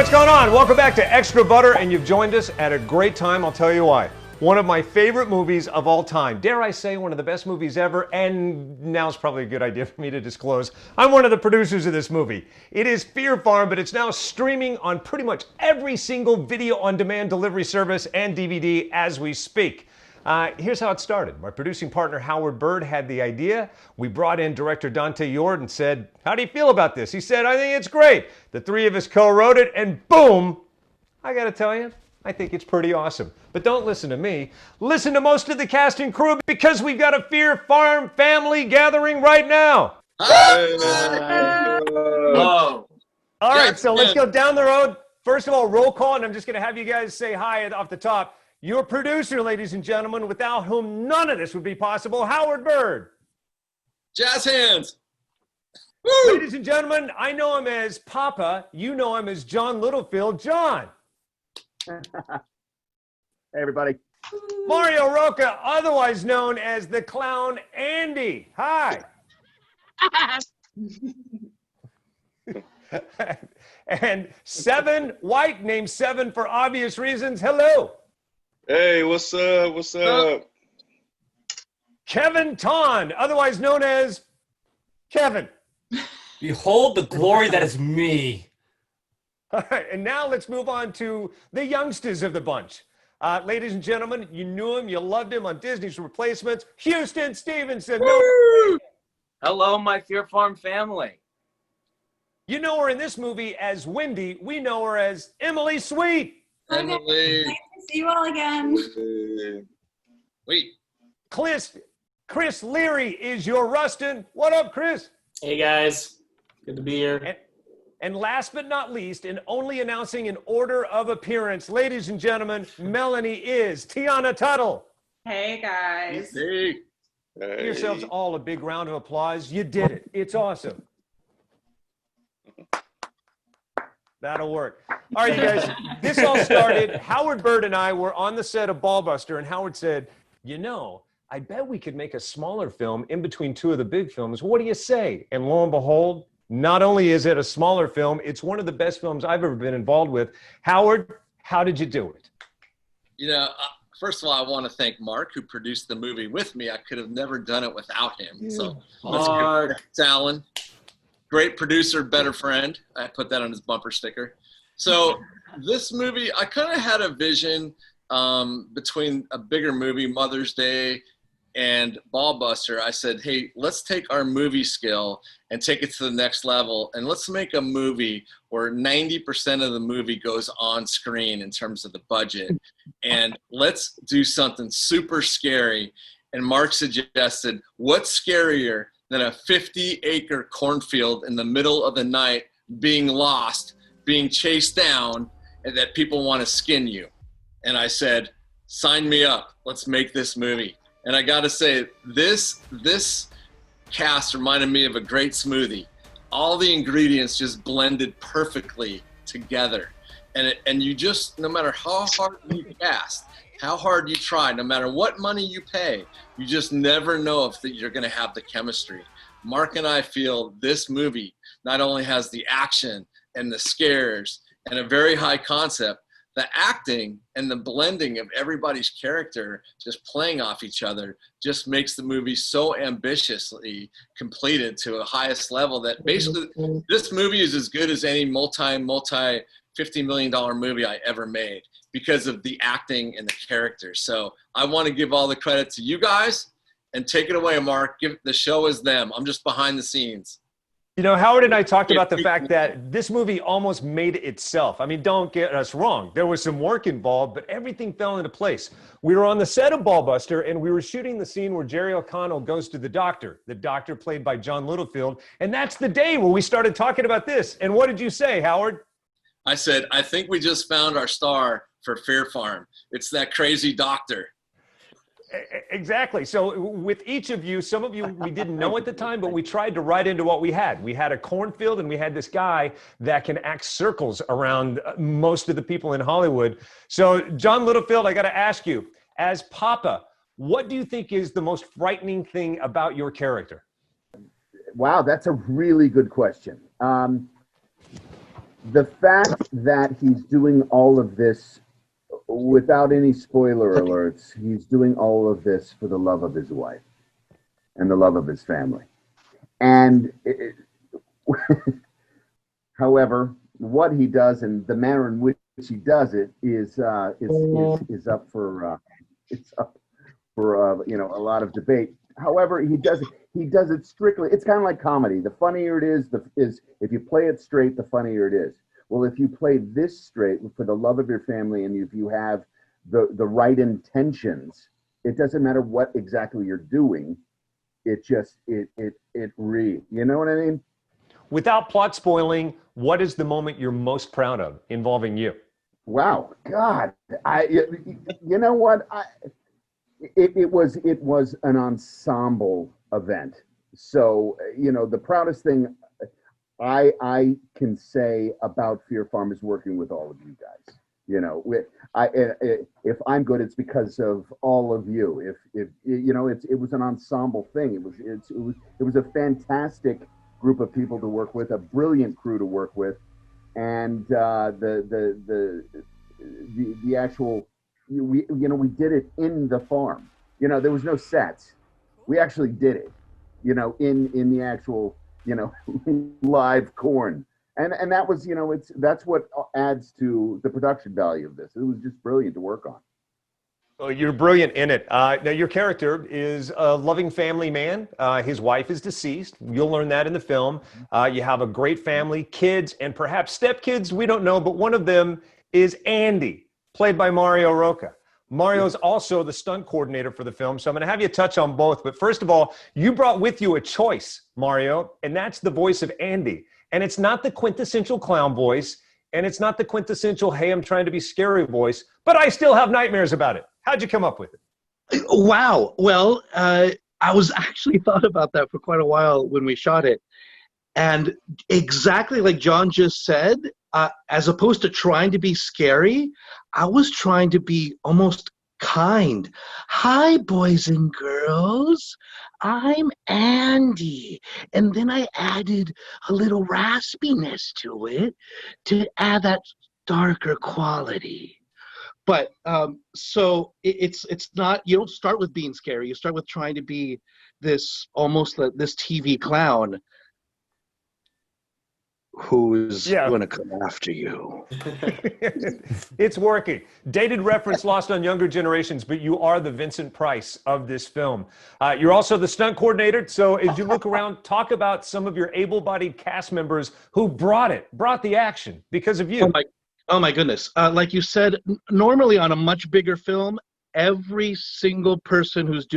what's going on? Welcome back to Extra Butter, and you've joined us at a great time. I'll tell you why. One of my favorite movies of all time. Dare I say one of the best movies ever, and now's probably a good idea for me to disclose. I'm one of the producers of this movie. It is Fear Pharm, but it's now streaming on pretty much every single video-on-demand delivery service and DVD as we speak. Here's how it started. My producing partner Howard Bird had the idea. We brought in director Dante Yord and said, how do you feel about this? He said, I think it's great. The three of us co-wrote it, and boom, I gotta tell you, I think it's pretty awesome. But don't listen to me. Listen to most of the cast and crew, because we've got a Fear Pharm family gathering right now. Hello. All right, so let's go down the road. First of all, roll call, and I'm just gonna have you guys say hi off the top. Your producer, ladies and gentlemen, without whom none of this would be possible, Howard Bird. Jazz hands. Woo! Ladies and gentlemen, I know him as Papa. You know him as John Littlefield. John. Hey, everybody. Mario Roca, otherwise known as the Clown Andy. Hi. And Seven White, named Seven for obvious reasons. Hello. Hey, what's up? What's up? Kevin Ton, otherwise known as Kevin. Behold the glory that is me. All right, and now let's move on to the youngsters of the bunch. Ladies and gentlemen, you knew him, you loved him on Disney's Replacements. Houston Stevenson. Hello, my Fear Pharm family. You know her in this movie as Wendy. We know her as Emily Sweet. Emily. Nice to see you all again. Wait. Chris Leary is your Rustin. What up, Chris? Hey guys, good to be here. And last but not least, and only announcing in order of appearance, ladies and gentlemen, Melanie is Tiana Tuttle. Hey guys. Hey. Give yourselves all a big round of applause. You did it. It's awesome. That'll work. All right, you guys, this all started. Howard Bird and I were on the set of Ballbuster, and Howard said, you know, I bet we could make a smaller film in between two of the big films. What do you say? And lo and behold, not only is it a smaller film, it's one of the best films I've ever been involved with. Howard, how did you do it? You know, first of all, I want to thank Mark, who produced the movie with me. I could have never done it without him. So, Mark. it's Alan. Great producer, better friend. I put that on his bumper sticker. So this movie, I kind of had a vision between a bigger movie, Mother's Day, and Ballbuster. I said, hey, let's take our movie skill and take it to the next level, and let's make a movie where 90% of the movie goes on screen in terms of the budget, and let's do something super scary. And Mark suggested, what's scarier than a 50-acre cornfield in the middle of the night being lost, being chased down, and that people want to skin you? And I said, sign me up. Let's make this movie. And I got to say, this cast reminded me of a great smoothie. All the ingredients just blended perfectly together. And you just, no matter how hard you cast, how hard you try, no matter what money you pay, you just never know if you're going to have the chemistry. Mark and I feel this movie not only has the action and the scares and a very high concept, the acting and the blending of everybody's character just playing off each other just makes the movie so ambitiously completed to a highest level that basically this movie is as good as any multi $50 million movie I ever made because of the acting and the characters. So I want to give all the credit to you guys, and take it away, Mark. The show is them. I'm just behind the scenes. You know, Howard and I talked about the fact that this movie almost made itself. I mean, don't get us wrong. There was some work involved, but everything fell into place. We were on the set of Ballbuster, and we were shooting the scene where Jerry O'Connell goes to the doctor played by John Littlefield. And that's the day where we started talking about this. And what did you say, Howard? I said, I think we just found our star for Fear Pharm. It's that crazy doctor. Exactly. So with each of you, some of you we didn't know at the time, but we tried to write into what we had. We had a cornfield, and we had this guy that can act circles around most of the people in Hollywood. So John Littlefield, I got to ask you, as Papa, what do you think is the most frightening thing about your character? Wow, that's a really good question. The fact that he's doing all of this without any spoiler alerts, he's doing all of this for the love of his wife and the love of his family. And however, what he does and the manner in which he does it is up for a lot of debate. However, he does it strictly. It's kind of like comedy. The funnier it is if you play it straight, the funnier it is. Well, if you play this straight for the love of your family, and if you have the right intentions, it doesn't matter what exactly you're doing. It just you know what I mean? Without plot spoiling, what is the moment you're most proud of involving you? Wow, God, you know what? It was an ensemble event. So the proudest thing I can say about Fear Pharm is working with all of you guys. If I'm good, it's because of all of you. If it was an ensemble thing. It was a fantastic group of people to work with, a brilliant crew to work with, and the actual we did it in the farm. There was no sets. We actually did it. In the actual live corn. And that was, that's what adds to the production value of this. It was just brilliant to work on. Well, you're brilliant in it. Now, your character is a loving family man. His wife is deceased. You'll learn that in the film. You have a great family, kids, and perhaps stepkids. We don't know, but one of them is Andy, played by Mario Rocca. Mario is also the stunt coordinator for the film, so I'm going to have you touch on both. But first of all, you brought with you a choice, Mario, and that's the voice of Andy. And it's not the quintessential clown voice, and it's not the quintessential, hey, I'm trying to be scary voice, but I still have nightmares about it. How'd you come up with it? Wow. Well, I was actually thought about that for quite a while when we shot it. And exactly like John just said, as opposed to trying to be scary, I was trying to be almost kind. Hi, boys and girls. I'm Andy. And then I added a little raspiness to it to add that darker quality. But so it's not, you don't start with being scary. You start with trying to be this almost this TV clown who's going to come after you. It's working. Dated reference lost on younger generations, but you are the Vincent Price of this film. You're also the stunt coordinator. So as you look around, talk about some of your able-bodied cast members who brought the action because of you. Oh my goodness. Like you said, normally on a much bigger film, every single person who's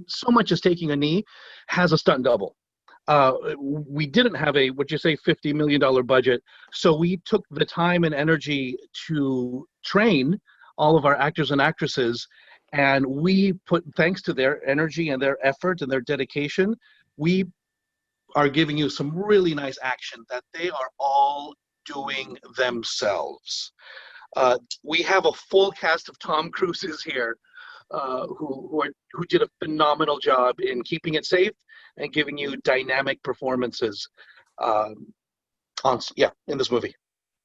so much as taking a knee has a stunt double. We didn't have a, what you say, $50 million budget. So we took the time and energy to train all of our actors and actresses. And we put, thanks to their energy and their effort and their dedication, we are giving you some really nice action that they are all doing themselves. We have a full cast of Tom Cruises here who did a phenomenal job in keeping it safe and giving you dynamic performances in this movie.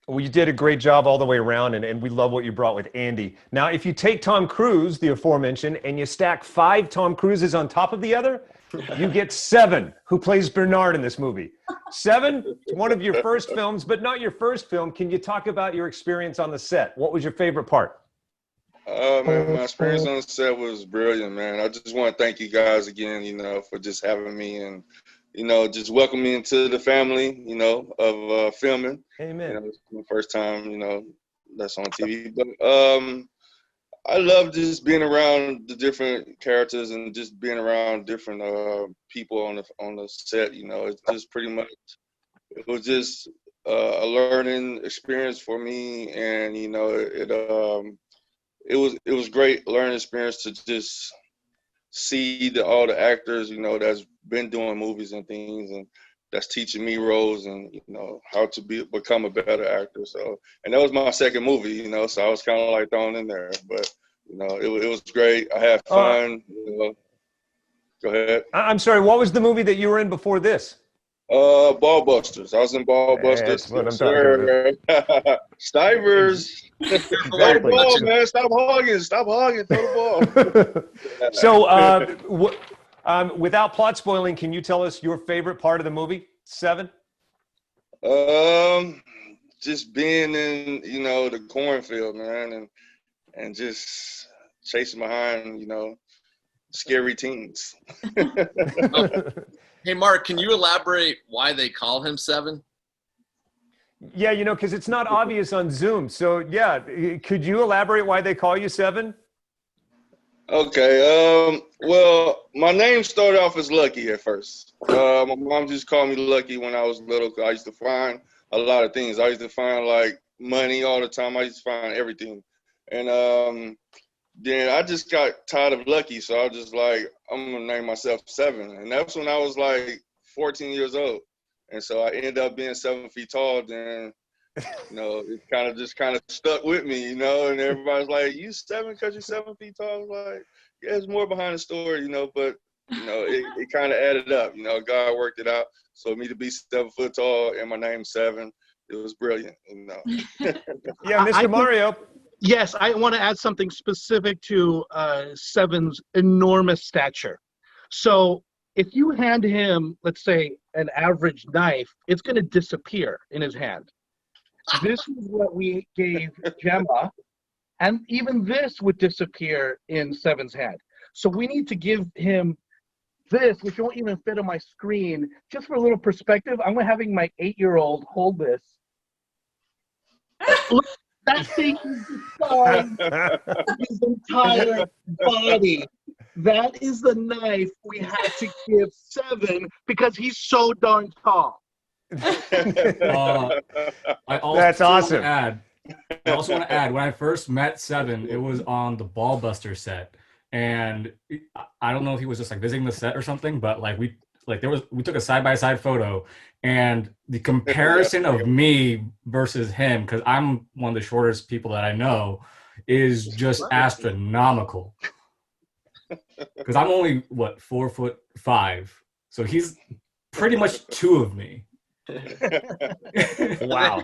Well, you did a great job all the way around, and we love what you brought with Andy. Now, if you take Tom Cruise, the aforementioned, and you stack 5 Tom Cruises on top of the other, you get 7, who plays Bernard in this movie. 7, one of your first films, but not your first film. Can you talk about your experience on the set? What was your favorite part? Man, my experience on the set was brilliant, man. I just want to thank you guys again, for just having me and, just welcoming me into the family, of filming. Amen. It's my first time, that's on TV. But I love just being around the different characters and just being around different people on the set. It's just pretty much, it was just a learning experience for me, and it was great learning experience to just see all the actors, that's been doing movies and things, and that's teaching me roles and how to become a better actor. So, and that was my second movie, so I was kind of like thrown in there, but it was great. I had fun. Go ahead. I'm sorry. What was the movie that you were in before this? Ball Busters. I was in Ball Busters. That's what I'm talking about. Stivers. Throw the ball, man. Stop hogging. Stop hogging. Throw the ball. So, without plot spoiling, can you tell us your favorite part of the movie, 7? Just being in, the cornfield, man, and just chasing behind, scary teens. Hey, Mark, can you elaborate why they call him 7? Yeah, because it's not obvious on Zoom. So, yeah, could you elaborate why they call you 7? Okay. Well, my name started off as Lucky at first. My mom just called me Lucky when I was little. I used to find a lot of things. I used to find like money all the time. I used to find everything. And then I just got tired of Lucky, so I was just like, I'm gonna name myself 7. And that's when I was like 14 years old. And so I ended up being 7 feet tall. Then, it kind of stuck with me, and everybody's like, you 7 because you're 7 feet tall? I was like, yeah, there's more behind the story, but it kind of added up. God worked it out. So me to be 7 foot tall and my name 7, it was brilliant. Yeah, Mr. Mario. Yes, I want to add something specific to 7's enormous stature. So if you hand him, let's say, an average knife, it's going to disappear in his hand. This is what we gave Gemma, and even this would disappear in 7's hand. So we need to give him this, which won't even fit on my screen. Just for a little perspective, I'm having my 8-year-old hold this. Look, that thing is the size of his entire body. That is the knife we had to give 7 because he's so darn tall. That's awesome. I also want to add, when I first met 7, it was on the Ballbuster set, and I don't know if he was just like visiting the set or something, but we took a side-by-side photo, and the comparison of me versus him, because I'm one of the shortest people that I know, is just astronomical. Because I'm only 4'5", so he's pretty much 2 of me. Wow.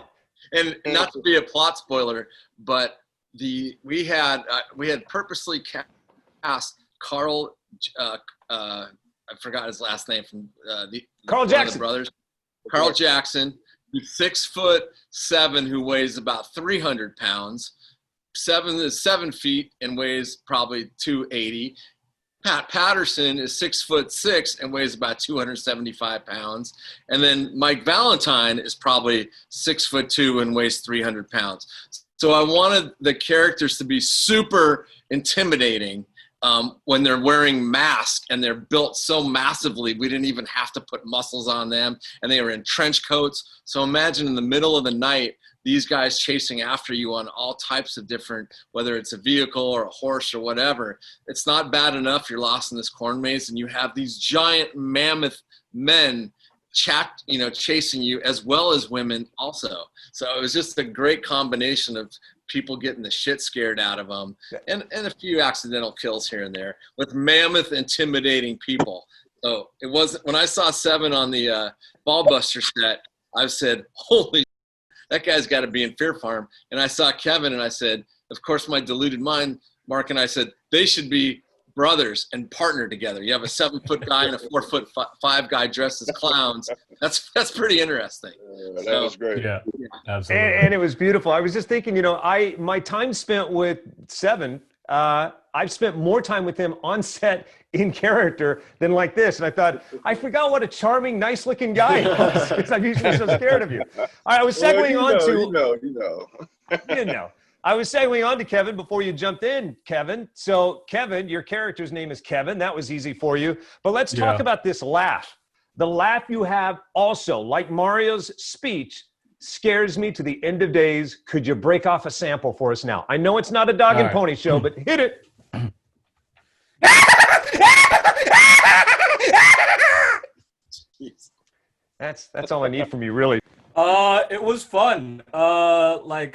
And not to be a plot spoiler, but we had purposely cast Carl. I forgot his last name from Carl Jackson. The brothers. Carl Jackson, who's 6'7", who weighs about 300 pounds. 7 is 7 feet and weighs probably 280. Pat Patterson is 6'6" and weighs about 275 pounds. And then Mike Valentine is probably 6'2" and weighs 300 pounds. So I wanted the characters to be super intimidating when they're wearing masks and they're built so massively, we didn't even have to put muscles on them, and they were in trench coats. So imagine in the middle of the night, these guys chasing after you on all types of different, whether it's a vehicle or a horse or whatever. It's not bad enough you're lost in this corn maze and you have these giant mammoth men chasing you, as well as women also. So it was just a great combination of people getting the shit scared out of them, and a few accidental kills here and there with mammoth intimidating people. So it wasn't, when I saw 7 on the Ballbuster set, I said, holy, that guy's got to be in Fear Pharm. And I saw Kevin and I said, of course, my deluded mind, Mark and I said, they should be brothers and partner together. You have a 7-foot guy and a 4'5" guy dressed as clowns. That's pretty interesting. That was great. Yeah, absolutely. And it was beautiful. I was just thinking, my time spent with 7, I've spent more time with him on set in character than like this. And I thought, I forgot what a charming, nice looking guy he was, because I'm usually so scared of you. All right, I was segueing on to... You know. I was segueing on to Kevin before you jumped in, Kevin. So, Kevin, your character's name is Kevin. That was easy for you. But let's talk about this laugh. The laugh you have also, like Mario's speech, scares me to the end of days. Could you break off a sample for us now? I know it's not a dog and pony show, but hit it. That's all I need from you, really. It was fun. I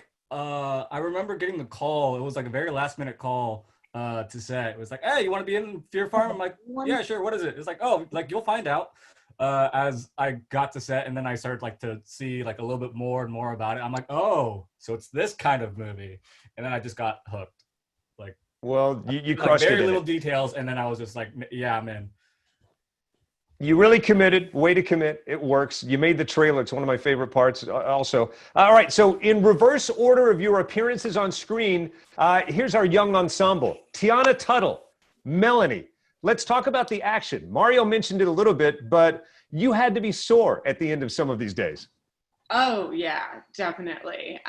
remember getting the call. It was like a very last minute call to set. It was like, hey, you want to be in Fear Pharm? I'm like, yeah, sure. What is it? It's like, oh, like you'll find out. as I got to set, and then I started like to see like a little bit more and more about it. I'm like, oh, so it's this kind of movie, and then I just got hooked. Like, well, you like crushed very it. little details, and then I was just like, yeah, I'm in. You really committed. Way to commit. It works. You made the trailer. It's one of my favorite parts also. All right. So in reverse order of your appearances on screen, here's our young ensemble. Tiana Tuttle, Melanie. Let's talk about the action. Mario mentioned it a little bit, but you had to be sore at the end of some of these days. Oh yeah, definitely.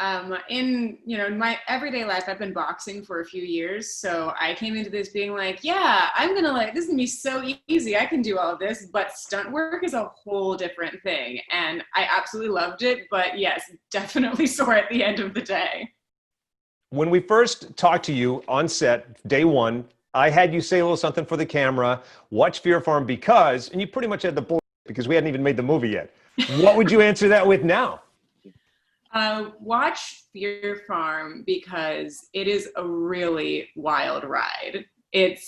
In my everyday life, I've been boxing for a few years, so I came into this being like, yeah, this is gonna be so easy. I can do all of this, but stunt work is a whole different thing, and I absolutely loved it. But yes, definitely sore at the end of the day. When we first talked to you on set, day one, I had you say a little something for the camera. Watch Fear Pharm because, and you pretty much had the bull because we hadn't even made the movie yet. What would you answer that with now? Watch Fear Pharm because it is a really wild ride. It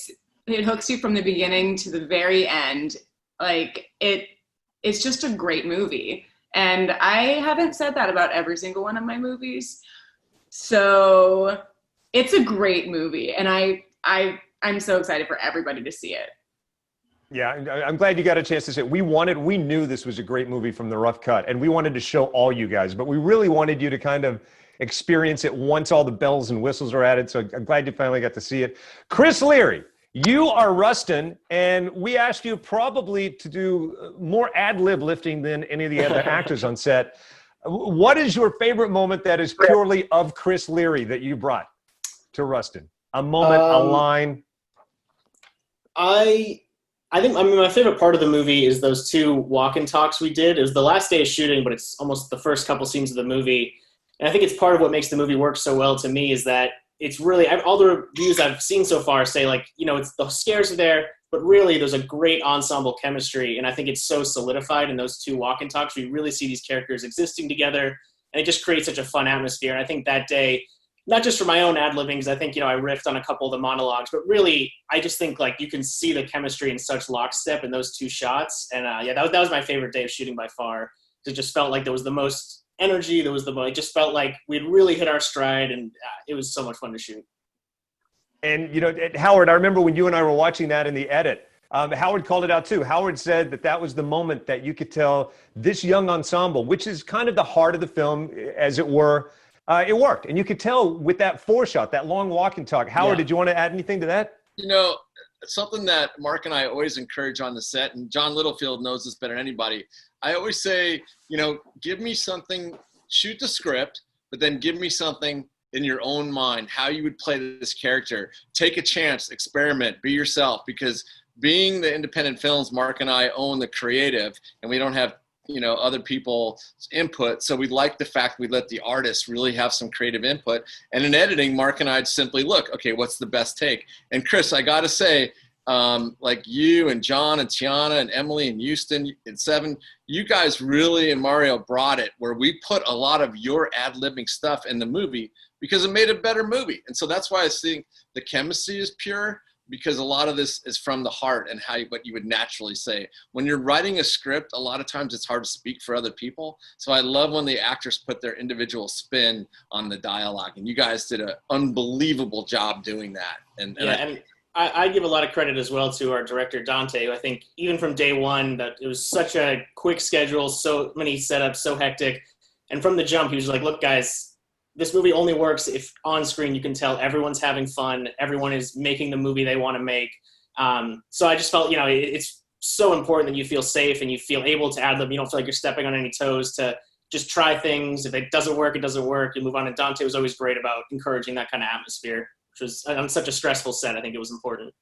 hooks you from the beginning to the very end. Like it's just a great movie. And I haven't said that about every single one of my movies. So it's a great movie, and I'm so excited for everybody to see it. Yeah, I'm glad you got a chance to say it. We knew this was a great movie from the rough cut, and we wanted to show all you guys, but we really wanted you to kind of experience it once all the bells and whistles are added, so I'm glad you finally got to see it. Chris Leary, you are Rustin, and we asked you probably to do more ad-lib lifting than any of the other actors on set. What is your favorite moment that is purely of Chris Leary that you brought to Rustin? A moment, a line? I think my favorite part of the movie is those two walk-in talks we did. It was the last day of shooting, but it's almost the first couple scenes of the movie. And I think it's part of what makes the movie work so well to me is that it's really, all the reviews I've seen so far say like, it's the scares are there, but really there's a great ensemble chemistry. And I think it's so solidified in those two walk-in talks. We really see these characters existing together, and it just creates such a fun atmosphere. And I think that day, not just for my own ad-libbing, because I think, I riffed on a couple of the monologues, but really, I just think, like, you can see the chemistry in such lockstep in those two shots. And, that was my favorite day of shooting by far. It just felt like there was the most energy. It just felt like we'd really hit our stride, and it was so much fun to shoot. And, Howard, I remember when you and I were watching that in the edit, Howard called it out too. Howard said that was the moment that you could tell this young ensemble, which is kind of the heart of the film, as it were, it worked. And you could tell with that foreshot, that long walk and talk. Howard, Did you want to add anything to that? Something that Mark and I always encourage on the set, and John Littlefield knows this better than anybody. I always say, give me something, shoot the script, but then give me something in your own mind, how you would play this character. Take a chance, experiment, be yourself, because being the independent films, Mark and I own the creative, and we don't have other people's input. So we like the fact we let the artists really have some creative input. And in editing, Mark and I'd simply look, okay, what's the best take? And Chris, I got to say, like you and John and Tiana and Emily and Houston and Seven, you guys really, and Mario brought it where we put a lot of your ad-libbing stuff in the movie because it made a better movie. And so that's why I think the chemistry is pure, because a lot of this is from the heart and what you would naturally say. When you're writing a script, a lot of times it's hard to speak for other people. So I love when the actors put their individual spin on the dialogue, and you guys did an unbelievable job doing that. And I give a lot of credit as well to our director, Dante. I think even from day one that it was such a quick schedule, so many setups, so hectic. And from the jump, he was like, look, guys, this movie only works if on screen you can tell everyone's having fun, everyone is making the movie they want to make. So I just felt, it's so important that you feel safe and you feel able to ad-lib. You don't feel like you're stepping on any toes, to just try things. If it doesn't work, it doesn't work. You move on. And Dante was always great about encouraging that kind of atmosphere, which was on such a stressful set. I think it was important.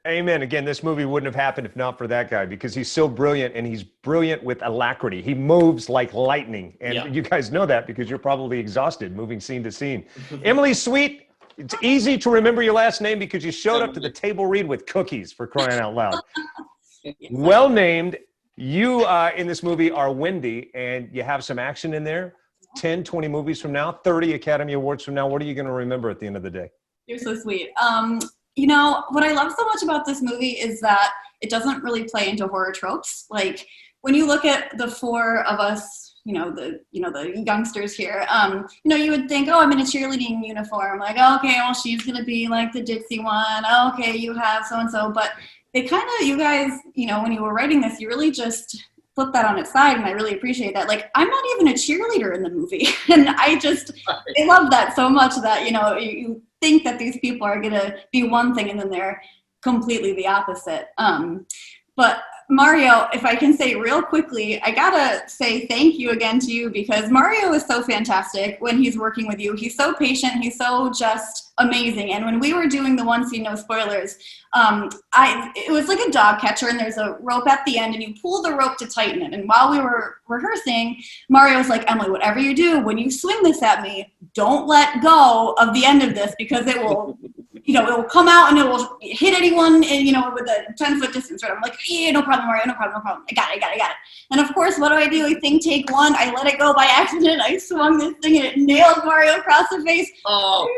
Amen. Again, this movie wouldn't have happened if not for that guy, because he's so brilliant, and he's brilliant with alacrity. He moves like lightning. And you guys know that because you're probably exhausted moving scene to scene. Emily Sweet, it's easy to remember your last name because you showed up to the table read with cookies, for crying out loud. Well named. You in this movie are Wendy, and you have some action in there. 10, 20 movies from now, 30 Academy Awards from now. What are you going to remember at the end of the day? You're so sweet. What I love so much about this movie is that it doesn't really play into horror tropes. Like, when you look at the four of us, the youngsters here, you would think, oh, I'm in a cheerleading uniform. Like, oh, okay, well, she's gonna be like the ditzy one. Oh, okay, you have so and so. But they kind of, you guys, when you were writing this, you really just flip that on its side, and I really appreciate that. Like, I'm not even a cheerleader in the movie, and I love that so much that you think that these people are gonna be one thing, and then they're completely the opposite. But Mario, if I can say real quickly, I gotta say thank you again to you, because Mario is so fantastic when he's working with you. He's so patient. He's so just amazing. And when we were doing the one scene, no spoilers, it was like a dog catcher, and there's a rope at the end, and you pull the rope to tighten it. And while we were rehearsing, Mario was like, Emily, whatever you do, when you swing this at me, don't let go of the end of this, because it will it will come out and it will hit anyone, and, with a 10-foot distance, right? I'm like, yeah, no problem, Mario, no problem. I got it. And of course, what do? I think take one, I let it go by accident. I swung this thing and it nailed Mario across the face. Oh.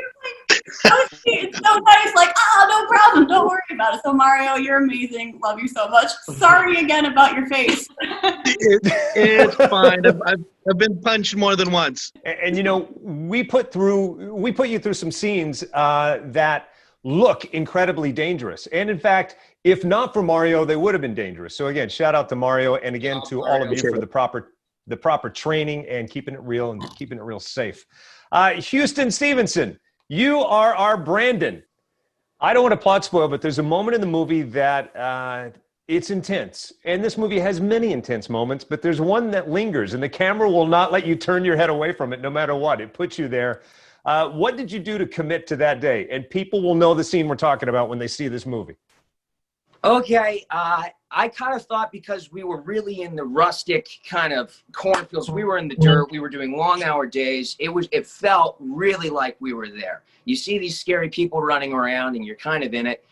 It's so nice. Like, no problem. Don't worry about it. So Mario, you're amazing. Love you so much. Sorry again about your face. It's fine. I've been punched more than once. And we put you through some scenes that look incredibly dangerous. And in fact, if not for Mario, they would have been dangerous. So again, shout out to Mario, and again to all of you for the proper training and keeping it real and keeping it real safe. Houston Stevenson, you are our Brandon. I don't want to plot spoil, but there's a moment in the movie that it's intense. And this movie has many intense moments, but there's one that lingers, and the camera will not let you turn your head away from it no matter what. It puts you there. What did you do to commit to that day? And people will know the scene we're talking about when they see this movie. Okay, I kind of thought, because we were really in the rustic kind of cornfields, we were in the dirt, we were doing long-hour days. It felt really like we were there. You see these scary people running around, and you're kind of in it.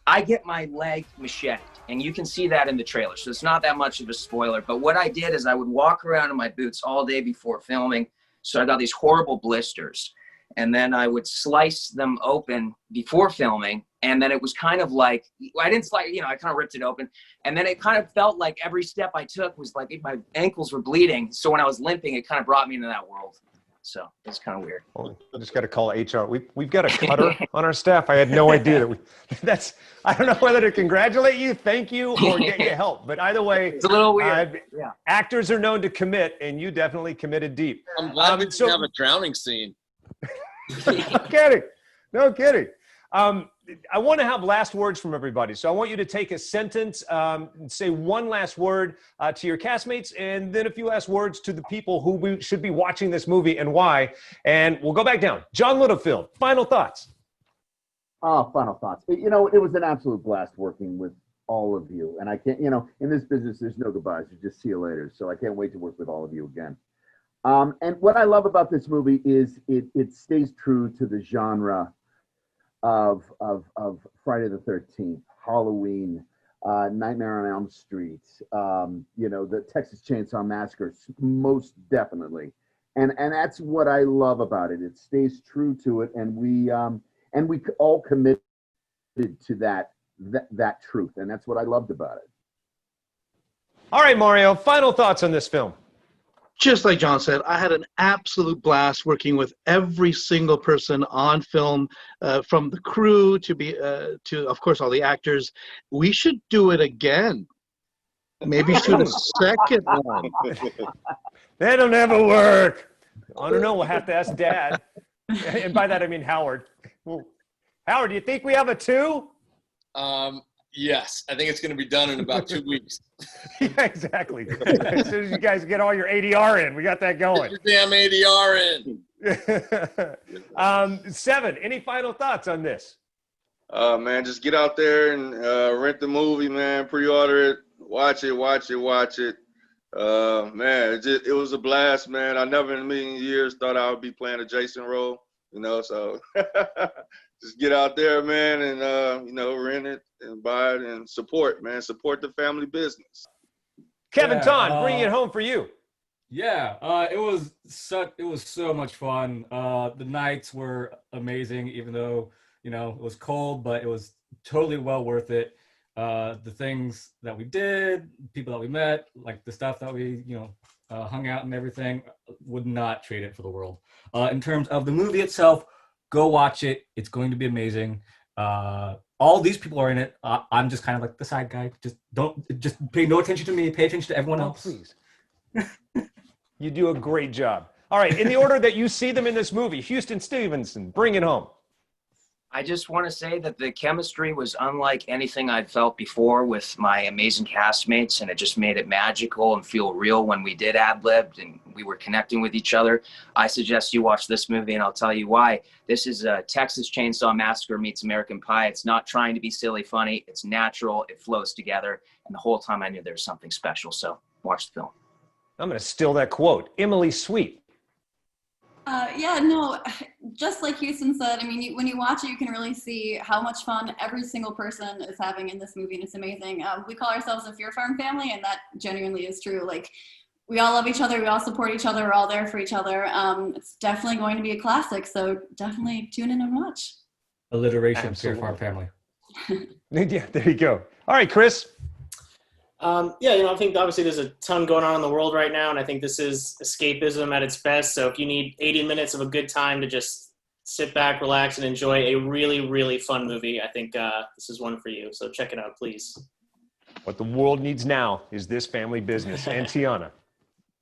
I get my leg macheted, and you can see that in the trailer, so it's not that much of a spoiler. But what I did is I would walk around in my boots all day before filming, so I got these horrible blisters. And then I would slice them open before filming. And then it was kind of like, I didn't slice, I kind of ripped it open. And then it kind of felt like every step I took was like my ankles were bleeding. So when I was limping, it kind of brought me into that world. So it's kind of weird. Well, I just got to call HR. We've got a cutter on our staff. I had no idea that I don't know whether to congratulate you, thank you, or get you help. But either way, it's a little weird. Yeah. Actors are known to commit, and you definitely committed deep. I'm glad we didn't have a drowning scene. No kidding. I want to have last words from everybody. So I want you to take a sentence, say one last word to your castmates, and then a few last words to the people who should be watching this movie and why. And we'll go back down. John Littlefield, final thoughts. Final thoughts. It was an absolute blast working with all of you. And I can't, in this business, there's no goodbyes. You just see you later. So I can't wait to work with all of you again. And what I love about this movie is it stays true to the genre of Friday the 13th, Halloween, Nightmare on Elm Street, the Texas Chainsaw Massacre, most definitely. And that's what I love about it. It stays true to it, and we all committed to that truth, and that's what I loved about it. All right, Mario, final thoughts on this film. Just like John said, I had an absolute blast working with every single person on film, from the crew to of course all the actors. We should do it again. Maybe shoot a second one. That'll never work. I don't know. We'll have to ask Dad. And by that I mean Howard. Howard, do you think we have a 2? Yes, I think it's going to be done in about 2 weeks. Yeah, exactly. As soon as you guys get all your ADR in, we got that going. Get your damn ADR in. 7, any final thoughts on this? Man, just get out there and rent the movie, man. Pre-order it, watch it. Man, it was a blast, man. I never in a million years thought I would be playing a Jason role, so just get out there, man, and rent it and buy it and support the family business. Kevin Ton, bring it home for you. Yeah, it was so much fun. The nights were amazing, even though it was cold, but it was totally well worth it. the things that we did, people that we met, like the stuff that we, hung out and everything, would not trade it for the world. In terms of the movie itself, go watch it. It's going to be amazing. All these people are in it. I'm just kind of like the side guy. Just pay no attention to me. Pay attention to everyone else. Please. You do a great job. All right, in the order that you see them in this movie, Houston Stevenson, bring it home. I just want to say that the chemistry was unlike anything I'd felt before with my amazing castmates, and it just made it magical and feel real when we did ad-libbed and we were connecting with each other. I suggest you watch this movie, and I'll tell you why. This is a Texas Chainsaw Massacre meets American Pie. It's not trying to be silly funny. It's natural. It flows together. And the whole time I knew there was something special. So watch the film. I'm going to steal that quote. Emily Sweet. Yeah, no, just like Houston said, I mean, when you watch it, you can really see how much fun every single person is having in this movie, and it's amazing. We call ourselves a Fear Pharm family, and that genuinely is true. Like, we all love each other, we all support each other, we're all there for each other. It's definitely going to be a classic, so definitely tune in and watch. Alliteration, Fear Pharm family. Yeah, there you go. All right, Chris. I think obviously there's a ton going on in the world right now, and I think this is escapism at its best. So if you need 80 minutes of a good time to just sit back, relax, and enjoy a really, really fun movie, I think this is one for you. So check it out, please. What the world needs now is this family business. And Tiana.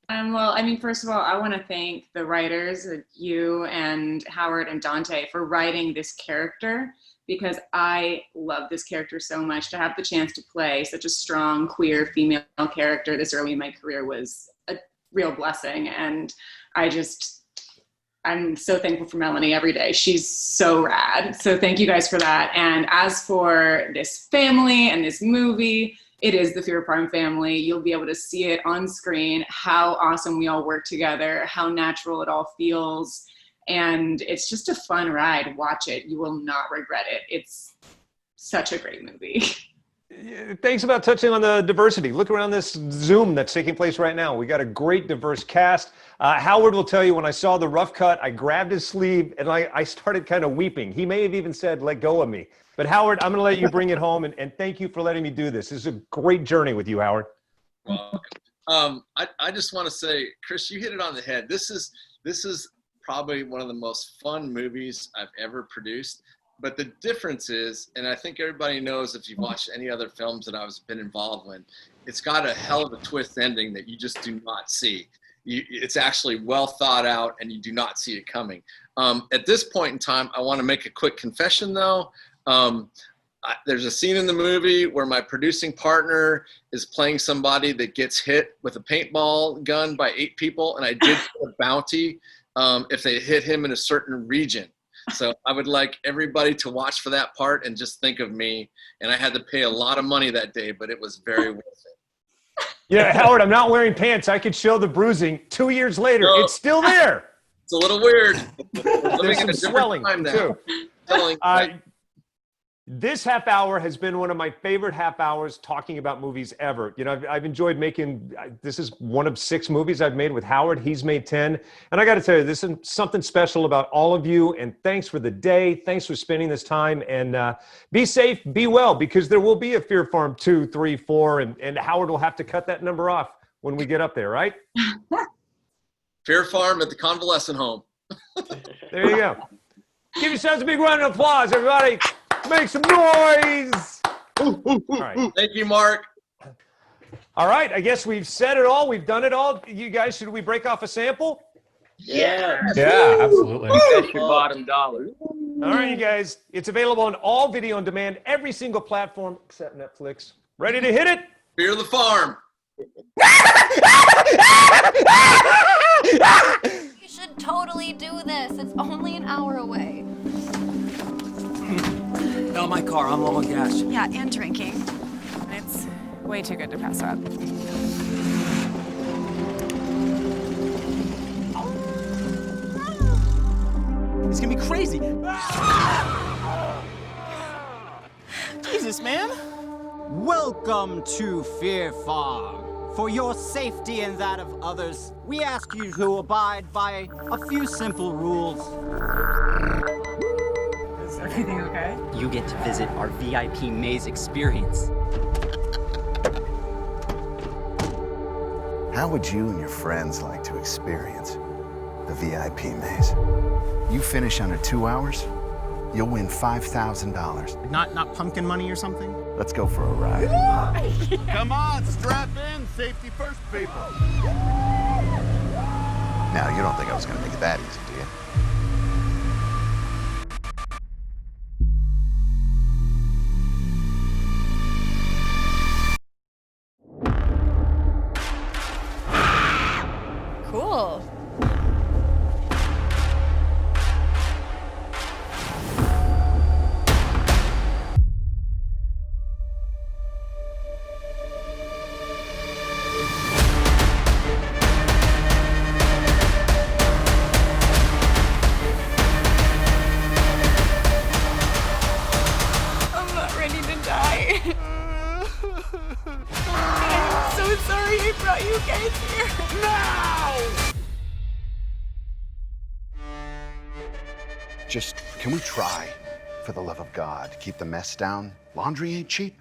Well, I mean, first of all, I want to thank the writers, you and Howard and Dante, for writing this character, because I love this character so much. To have the chance to play such a strong, queer female character this early in my career was a real blessing. And I'm so thankful for Melanie every day. She's so rad. So thank you guys for that. And as for this family and this movie, it is the Fear Pharm family. You'll be able to see it on screen, how awesome we all work together, how natural it all feels. And it's just a fun ride. Watch it. You will not regret it. It's such a great movie. Thanks about touching on the diversity. Look around this Zoom that's taking place right now. We got a great diverse cast. Howard will tell you, when I saw the rough cut, I grabbed his sleeve and I started kind of weeping. He may have even said, "Let go of me." But Howard, I'm going to let you bring it home, and thank you for letting me do this. This is a great journey with you, Howard. Welcome. I just want to say, Chris, you hit it on the head. This is probably one of the most fun movies I've ever produced. But the difference is, and I think everybody knows if you've watched any other films that I've been involved in, it's got a hell of a twist ending that you just do not see. It's actually well thought out, and you do not see it coming. At this point in time, I want to make a quick confession, though. There's a scene in the movie where my producing partner is playing somebody that gets hit with a paintball gun by 8 people, and I did put a bounty if they hit him in a certain region. So I would like everybody to watch for that part and just think of me. And I had to pay a lot of money that day, but it was very worth it. Yeah, Howard, I'm not wearing pants. I could show the bruising. 2 years later, it's still there. It's a little weird. There's some swelling, too. This half hour has been one of my favorite half hours talking about movies ever. You know, I've enjoyed making, this is one of 6 movies I've made with Howard. He's made 10. And I got to tell you, this is something special about all of you. And thanks for the day. Thanks for spending this time. And be safe, be well, because there will be a Fear Pharm 2, 3, 4. And Howard will have to cut that number off when we get up there, right? Fear Pharm at the convalescent home. There you go. Give yourselves a big round of applause, everybody. Make some noise. All right. Thank you, Mark. All right. I guess we've said it all. We've done it all. You guys, should we break off a sample? Yeah. Yeah, absolutely. That's your bottom dollar. All right, you guys. It's available on all video on demand, every single platform except Netflix. Ready to hit it? Fear the Farm. You should totally do this. It's only an hour away. No, my car. I'm low on gas. Yeah, and drinking. It's way too good to pass up. It's gonna be crazy. Jesus, man. Welcome to Fear Pharm. For your safety and that of others, we ask you to abide by a few simple rules. Is everything okay? You get to visit our VIP maze experience. How would you and your friends like to experience the VIP maze? You finish under 2 hours, you'll win $5,000. Not pumpkin money or something? Let's go for a ride. Come on, strap in. Safety first, people. Now, you don't think I was gonna make it that easy, do you? Cool. I'm not ready to die. I'm so sorry I brought you guys here. No! Just, can we try, for the love of God, keep the mess down? Laundry ain't cheap.